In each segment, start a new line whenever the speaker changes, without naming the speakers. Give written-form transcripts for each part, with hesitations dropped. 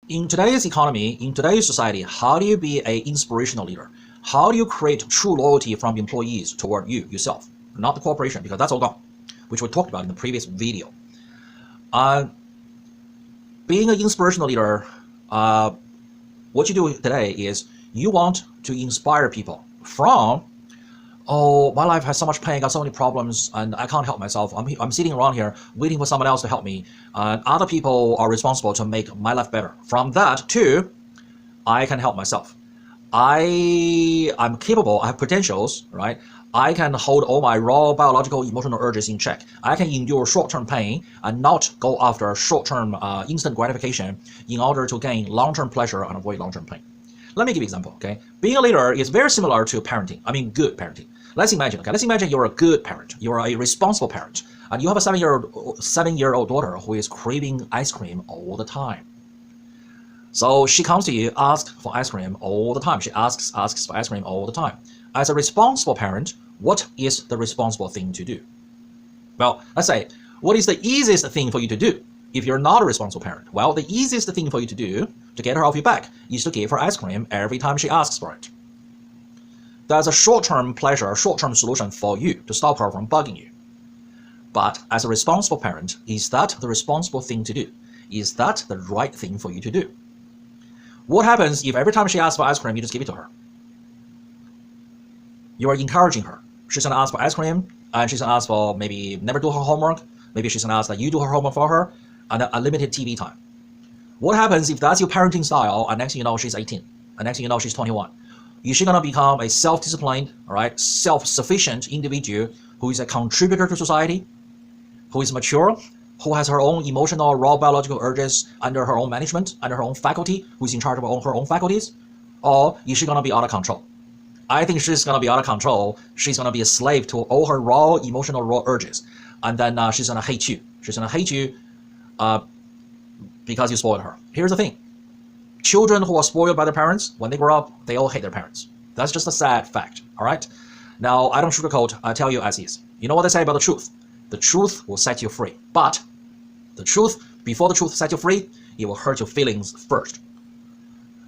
In today's economy, in today's society, how do you be an inspirational leader? How do you create true loyalty from the employees toward you, yourself, not the corporation, because that's all gone, which we talked about in the previous video. Being an inspirational leader, what you do today is you want to inspire people from, oh, my life has so much pain, I got so many problems, and I can't help myself. I'm sitting around here waiting for someone else to help me. Other people are responsible to make my life better. From that to, I can help myself. I'm capable, I have potentials, right? I can hold all my raw biological emotional urges in check. I can endure short-term pain and not go after short-term instant gratification in order to gain long-term pleasure and avoid long-term pain. Let me give you an example, okay? Being a leader is very similar to parenting. I mean, good parenting. Let's imagine, okay? Let's imagine you're a good parent. You're a responsible parent. And you have a seven-year-old daughter who is craving ice cream all the time. So she comes to you, asks for ice cream all the time. She asks for ice cream all the time. As a responsible parent, what is the responsible thing to do? Well, let's say, what is the easiest thing for you to do if you're not a responsible parent? Well, the easiest thing for you to do to get her off your back is to give her ice cream every time she asks for it. That's a short-term pleasure, a short-term solution for you to stop her from bugging you. But as a responsible parent, is that the responsible thing to do? Is that the right thing for you to do? What happens if every time she asks for ice cream, you just give it to her? You are encouraging her. She's going to ask for ice cream, and she's going to ask for maybe never do her homework. Maybe she's going to ask that you do her homework for her, and a limited TV time. What happens if that's your parenting style, and next thing you know, she's 18, and next thing you know, she's 21? Is she going to become a self-disciplined, all right, self-sufficient individual who is a contributor to society, who is mature, who has her own emotional, raw biological urges under her own management, under her own faculty, who is in charge of her own faculties? Or is she going to be out of control? I think she's going to be out of control. She's going to be a slave to all her raw emotional raw urges. And then she's going to hate you. She's going to hate you because you spoiled her. Here's the thing. Children who are spoiled by their parents, when they grow up, they all hate their parents. That's just a sad fact, all right? Now, I don't sugarcoat. I tell you as is. You know what they say about the truth? The truth will set you free. But the truth, before the truth sets you free, it will hurt your feelings first.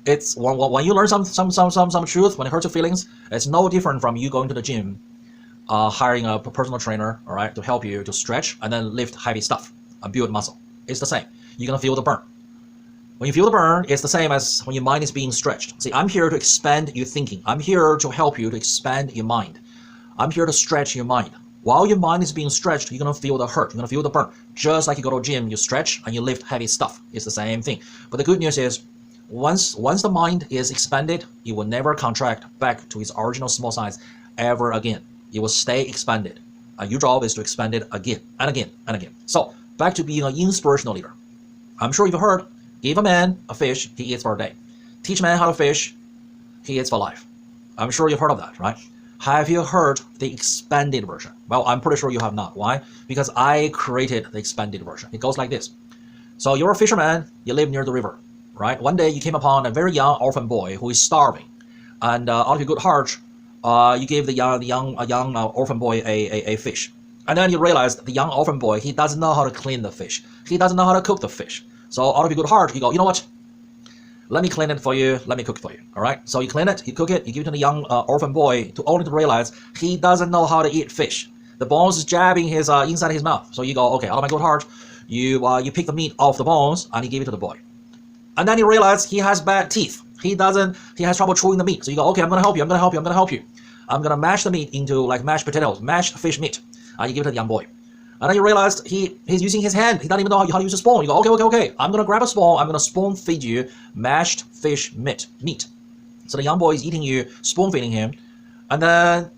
It's when you learn some truth, when it hurts your feelings, it's no different from you going to the gym, hiring a personal trainer, all right, to help you to stretch and then lift heavy stuff and build muscle. It's the same. You're gonna feel the burn. When you feel the burn, it's the same as when your mind is being stretched. See, I'm here to expand your thinking. I'm here to help you to expand your mind. I'm here to stretch your mind. While your mind is being stretched, you're gonna feel the hurt. You're gonna feel the burn. Just like you go to a gym, you stretch and you lift heavy stuff. It's the same thing. But the good news is, once the mind is expanded, it will never contract back to its original small size ever again. It will stay expanded. And your job is to expand it again and again and again. So back to being an inspirational leader. I'm sure you've heard, give a man a fish, he eats for a day. Teach a man how to fish, he eats for life. I'm sure you've heard of that, right? Have you heard the expanded version? Well, I'm pretty sure you have not. Why? Because I created the expanded version. It goes like this. So you're a fisherman, you live near the river, right? One day you came upon a very young orphan boy who is starving. And out of your good heart, you gave the young orphan boy a fish. And then you realize the young orphan boy, he doesn't know how to clean the fish. He doesn't know how to cook the fish. So out of your good heart, you go, you know what? Let me clean it for you. Let me cook it for you. All right. So you clean it, you cook it, you give it to the young orphan boy only to realize he doesn't know how to eat fish. The bones is jabbing his inside his mouth. So you go, okay, out of my good heart, you pick the meat off the bones and you give it to the boy. And then you realize he has bad teeth. He has trouble chewing the meat. So you go, okay, I'm gonna help you. I'm gonna mash the meat into like mashed potatoes, mashed fish meat. You give it to the young boy. And then you realize he's using his hand. He doesn't even know how to use a spoon. You go, okay. I'm going to grab a spoon. I'm going to spoon feed you mashed fish meat. So the young boy is eating you, spoon feeding him. And then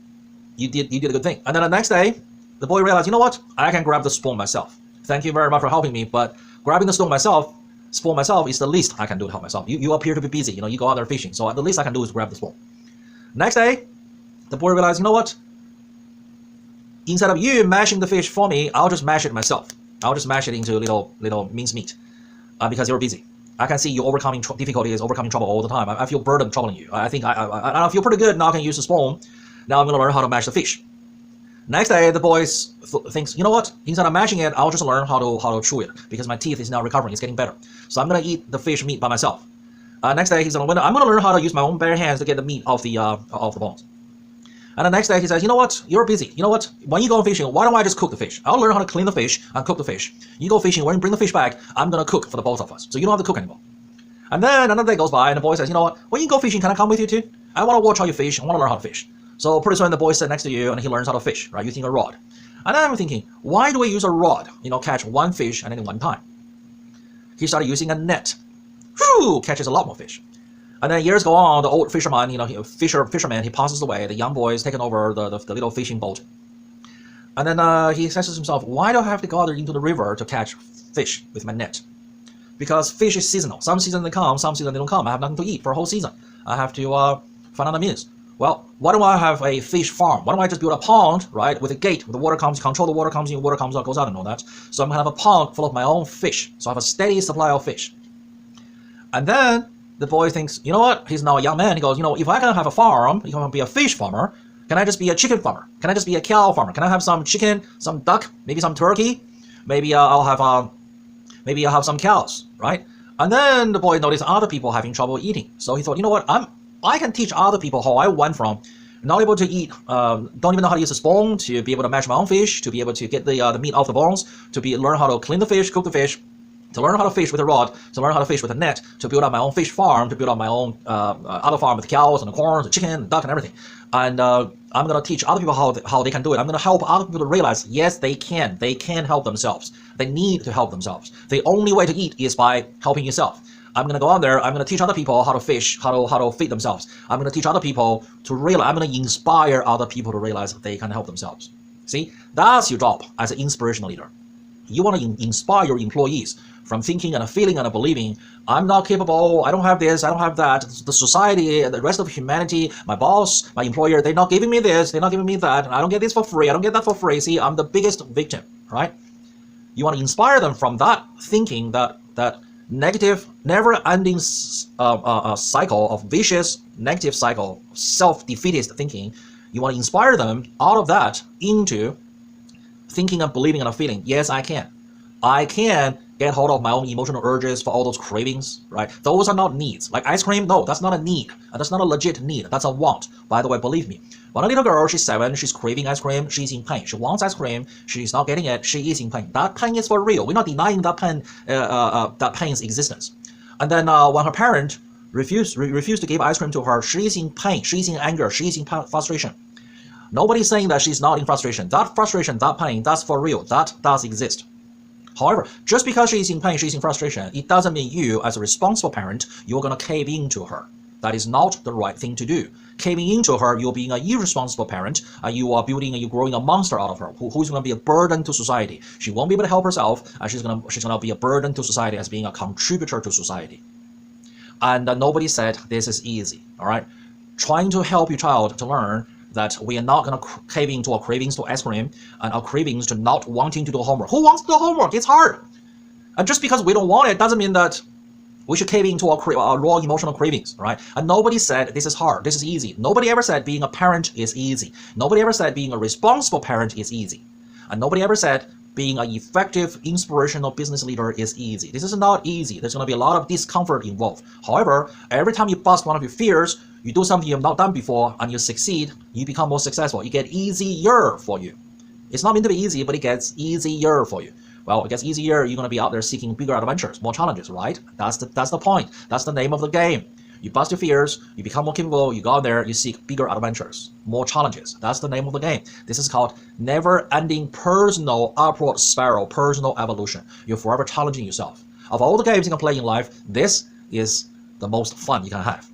you did a good thing. And then the next day, the boy realized, you know what? I can grab the spoon myself. Thank you very much for helping me. But grabbing the spoon myself is the least I can do to help myself. You appear to be busy. You go out there fishing. So the least I can do is grab the spoon. Next day, the boy realized, you know what? Instead of you mashing the fish for me, I'll just mash it myself. I'll just mash it into little mince meat because you're busy. I can see you overcoming difficulties, overcoming trouble all the time. I feel burden troubling you. I think I feel pretty good now. I can use the spoon. Now I'm going to learn how to mash the fish. Next day, the boy thinks, you know what? Instead of mashing it, I'll just learn how to chew it because my teeth is now recovering. It's getting better. So I'm gonna eat the fish meat by myself. Next day, he's gonna I'm gonna learn how to use my own bare hands to get the meat off the bones. And the next day he says, you know what? You're busy. You know what? When you go fishing, why don't I just cook the fish? I'll learn how to clean the fish and cook the fish. You go fishing, when you bring the fish back, I'm gonna cook for the both of us. So you don't have to cook anymore. And then another day goes by and the boy says, you know what? When you go fishing, can I come with you too? I want to watch how you fish. I want to learn how to fish. So pretty soon the boy sits next to you and he learns how to fish, right? Using a rod. And then I'm thinking, why do we use a rod? Catch one fish and then one time. He started using a net. Whew, catches a lot more fish. And then years go on, the old fisherman, fisherman, he passes away. The young boy is taking over the little fishing boat. And then he says to himself, why do I have to go out into the river to catch fish with my net? Because fish is seasonal. Some season they come, some season they don't come. I have nothing to eat for a whole season. I have to find other means. Well, why don't I have a fish farm? Why don't I just build a pond, right, with a gate where the water comes, control the water comes in, water comes out, goes out and all that. So I'm going to have a pond full of my own fish. So I have a steady supply of fish. And then the boy thinks, you know what? He's now a young man. He goes, if I can have a farm, if I can be a fish farmer, can I just be a chicken farmer? Can I just be a cow farmer? Can I have some chicken, some duck, maybe some turkey? Maybe I'll have some cows, right? And then the boy noticed other people having trouble eating. So he thought, you know what? I can teach other people how I went from not able to eat, don't even know how to use a spoon, to be able to mash my own fish, to be able to get the meat off the bones, to learn how to clean the fish, cook the fish, to learn how to fish with a rod, to learn how to fish with a net, to build up my own fish farm, to build up my own other farm with cows and the corn, the chicken, the duck, and everything. And I'm going to teach other people how they can do it. I'm going to help other people to realize, yes, they can. They can help themselves. They need to help themselves. The only way to eat is by helping yourself. I'm going to go out there. I'm going to teach other people how to fish, how to feed themselves. I'm going to teach other people to realize. I'm going to inspire other people to realize that they can help themselves. See, that's your job as an inspirational leader. You want to inspire your employees from thinking and feeling and believing, I'm not capable, I don't have this, I don't have that. The society, the rest of humanity, my boss, my employer, they're not giving me this, they're not giving me that, and I don't get this for free, I don't get that for free. See, I'm the biggest victim, right? You want to inspire them from that thinking, that negative, never-ending cycle of vicious, negative cycle, self-defeatist thinking. You want to inspire them out of that into thinking and believing and feeling, yes, I can. I can get hold of my own emotional urges for all those cravings, right? Those are not needs. Like ice cream, no, that's not a need. That's not a legit need. That's a want. By the way, believe me, when a little girl, she's 7, she's craving ice cream, she's in pain. She wants ice cream, she's not getting it, she is in pain. That pain is for real. We're not denying that pain's existence. And then when her parent refused to give ice cream to her, she's in pain, she's in anger, she's in frustration. Nobody's saying that she's not in frustration. That frustration, that pain, that's for real. That does exist. However, just because she's in pain, she's in frustration, it doesn't mean you, as a responsible parent, you're going to cave into her. That is not the right thing to do. Caving into her, you're being an irresponsible parent, and you are you're growing a monster out of her, who's going to be a burden to society. She won't be able to help herself, and she's going to be a burden to society as being a contributor to society. And nobody said this is easy, all right? Trying to help your child to learn that we are not going to cave into our cravings to ice cream and our cravings to not wanting to do homework. Who wants to do homework? It's hard. And just because we don't want it doesn't mean that we should cave into our raw emotional cravings, right? And nobody said this is hard, this is easy. Nobody ever said being a parent is easy. Nobody ever said being a responsible parent is easy. And nobody ever said being an effective, inspirational business leader is easy. This is not easy. There's going to be a lot of discomfort involved. However, every time you bust one of your fears, you do something you've not done before, and you succeed, you become more successful. It gets easier for you. It's not meant to be easy, but it gets easier for you. Well, it gets easier, you're going to be out there seeking bigger adventures, more challenges, right? That's the point. That's the name of the game. You bust your fears, you become more capable, you go out there, you seek bigger adventures, more challenges. That's the name of the game. This is called never-ending personal upward spiral, personal evolution. You're forever challenging yourself. Of all the games you can play in life, this is the most fun you can have.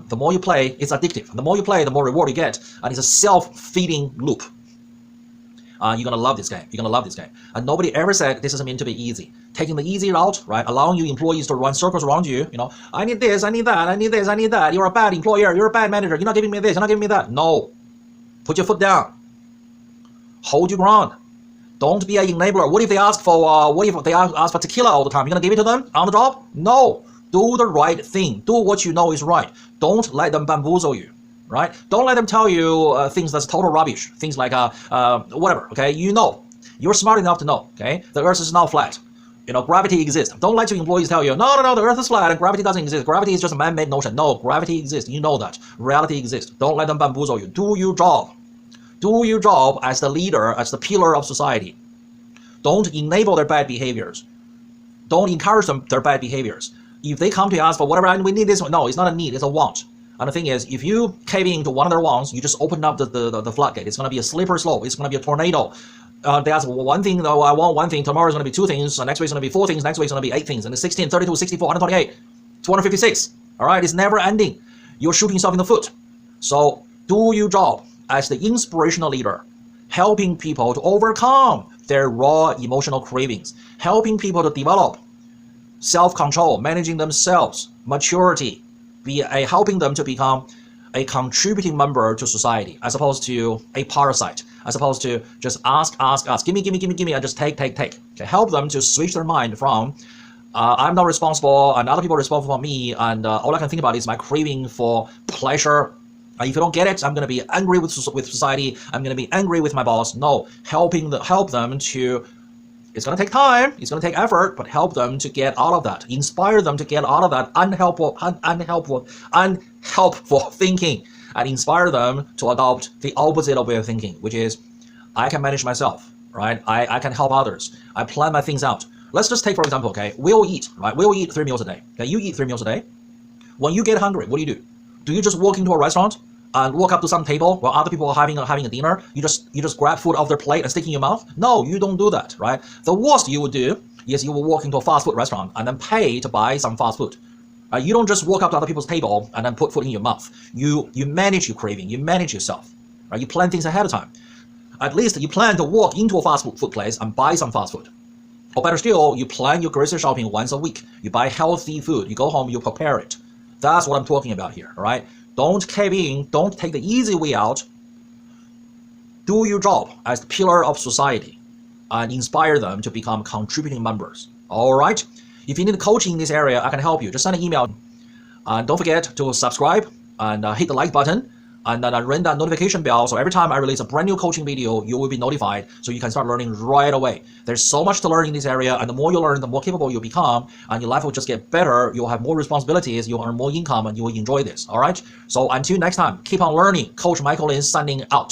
The more you play, it's addictive. The more you play, the more reward you get, and it's a self-feeding loop. You're going to love this game. You're going to love this game. And nobody ever said this is meant to be easy. Taking the easy route, right? Allowing your employees to run circles around you. I need this, I need that, I need this, I need that. You're a bad employer. You're a bad manager. You're not giving me this. You're not giving me that. No. Put your foot down. Hold your ground. Don't be an enabler. What if they ask for tequila all the time? You're going to give it to them on the job? No. Do the right thing. Do what you know is right. Don't let them bamboozle you. right? Don't let them tell you things that's total rubbish. Things like whatever. Okay, you're smart enough to know. Okay, the Earth is not flat. Gravity exists. Don't let your employees tell you, no, the Earth is flat and gravity doesn't exist. Gravity is just a man-made notion. No, gravity exists. You know that. Reality exists. Don't let them bamboozle you. Do your job. Do your job as the leader, as the pillar of society. Don't enable their bad behaviors. Don't encourage their bad behaviors. If they come to us for whatever, we need this, no, it's not a need, it's a want. And the thing is, if you cave into one of their wants, you just open up the floodgate. It's going to be a slippery slope. It's going to be a tornado. There's one thing, though, I want one thing. Tomorrow is going to be two things. Next week is going to be four things. Next week is going to be 8 things. And 16, 32, 64, 128, 256. All right, it's never ending. You're shooting yourself in the foot. So do your job as the inspirational leader, helping people to overcome their raw emotional cravings, helping people to develop self-control, managing themselves, maturity, helping them to become a contributing member to society, as opposed to a parasite, as opposed to just ask, give me, and just take. Okay, help them to switch their mind from I'm not responsible and other people are responsible for me, and all I can think about is my craving for pleasure. If you don't get it, I'm going to be angry with society. I'm going to be angry with my boss. No, help them to. It's going to take time. It's going to take effort, but help them to get out of that. Inspire them to get out of that unhelpful thinking, and inspire them to adopt the opposite of way of thinking, which is, I can manage myself, right? I can help others. I plan my things out. Let's just take, for example, okay, we'll eat, right? We'll eat 3 meals a day. Okay, you eat 3 meals a day. When you get hungry, what do? Do you just walk into a restaurant and walk up to some table while other people are having a dinner? You just grab food off their plate and stick in your mouth? No, you don't do that, right? The worst you would do is you will walk into a fast food restaurant and then pay to buy some fast food. You don't just walk up to other people's table and then put food in your mouth. You manage your craving. You manage yourself, right? You plan things ahead of time. At least you plan to walk into a fast food place and buy some fast food. Or better still, you plan your grocery shopping once a week. You buy healthy food. You go home, you prepare it. That's what I'm talking about here, all right? Don't cave in. Don't take the easy way out. Do your job as the pillar of society and inspire them to become contributing members, all right? If you need coaching in this area, I can help you. Just send an email. And don't forget to subscribe and hit the like button and then ring that notification bell, so every time I release a brand new coaching video, you will be notified so you can start learning right away. There's so much to learn in this area, and the more you learn, the more capable you become, and your life will just get better. You'll have more responsibilities, you'll earn more income, and you will enjoy this, all right? So until next time, keep on learning. Coach Michael Lin signing out.